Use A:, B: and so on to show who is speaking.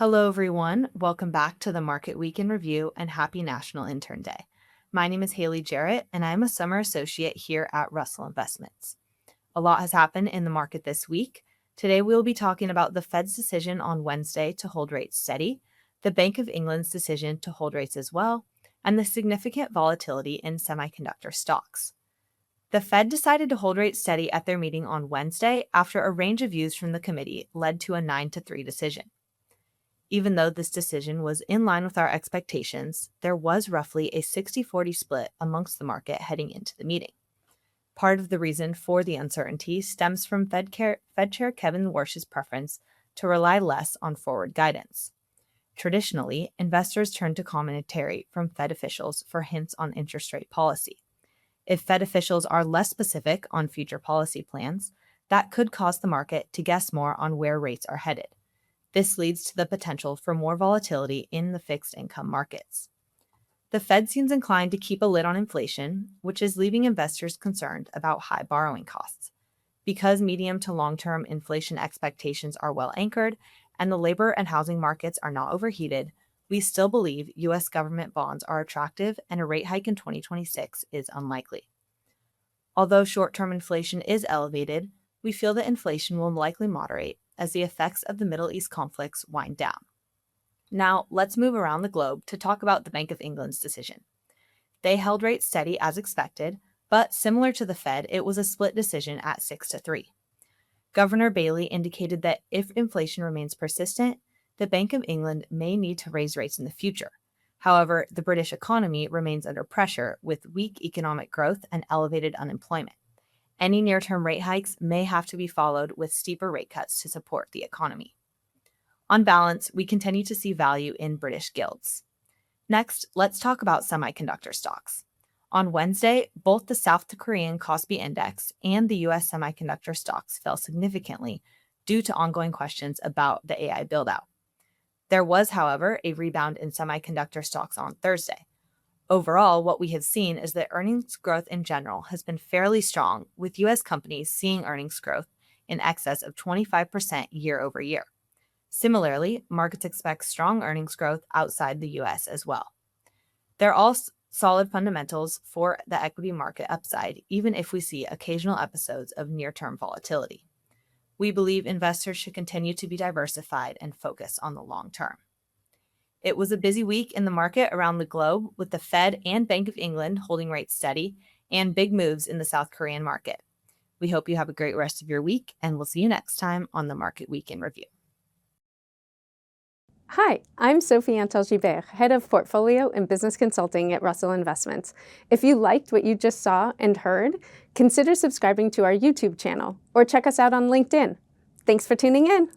A: Hello, everyone. Welcome back to the Market Week in Review and happy National Intern Day. My name is Haley Jarrett, and I'm a summer associate here at Russell Investments. A lot has happened in the market this week. Today, we'll be talking about the Fed's decision on Wednesday to hold rates steady, the Bank of England's decision to hold rates as well, and the significant volatility in semiconductor stocks. The Fed decided to hold rates steady at their meeting on Wednesday after a range of views from the committee led to a 9-3 decision. Even though this decision was in line with our expectations, there was roughly a 60-40 split amongst the market heading into the meeting. Part of the reason for the uncertainty stems from Fed Chair Kevin Warsh's preference to rely less on forward guidance. Traditionally, investors turn to commentary from Fed officials for hints on interest rate policy. If Fed officials are less specific on future policy plans, that could cause the market to guess more on where rates are headed. This leads to the potential for more volatility in the fixed income markets. The Fed seems inclined to keep a lid on inflation, which is leaving investors concerned about high borrowing costs. Because medium to long-term inflation expectations are well anchored and the labor and housing markets are not overheated, we still believe U.S. government bonds are attractive and a rate hike in 2026 is unlikely. Although short-term inflation is elevated, we feel that inflation will likely moderate as the effects of the Middle East conflicts wind down. Now, let's move around the globe to talk about the Bank of England's decision. They held rates steady as expected, but similar to the Fed, it was a split decision at 6-3. Governor Bailey indicated that if inflation remains persistent, the Bank of England may need to raise rates in the future. However, the British economy remains under pressure with weak economic growth and elevated unemployment. Any near-term rate hikes may have to be followed with steeper rate cuts to support the economy. On balance, we continue to see value in British gilts. Next, let's talk about semiconductor stocks. On Wednesday, both the South Korean Kospi Index and the U.S. semiconductor stocks fell significantly due to ongoing questions about the AI buildout. There was, however, a rebound in semiconductor stocks on Thursday. Overall, what we have seen is that earnings growth in general has been fairly strong, with U.S. companies seeing earnings growth in excess of 25% year over year. Similarly, markets expect strong earnings growth outside the U.S. as well. There are all solid fundamentals for the equity market upside, even if we see occasional episodes of near-term volatility. We believe investors should continue to be diversified and focus on the long term. It was a busy week in the market around the globe, with the Fed and Bank of England holding rates steady and big moves in the South Korean market. We hope you have a great rest of your week, and we'll see you next time on the Market Week in Review.
B: Hi, I'm Sophie Antal-Gibert, Head of Portfolio and Business Consulting at Russell Investments. If you liked what you just saw and heard, consider subscribing to our YouTube channel or check us out on LinkedIn. Thanks for tuning in.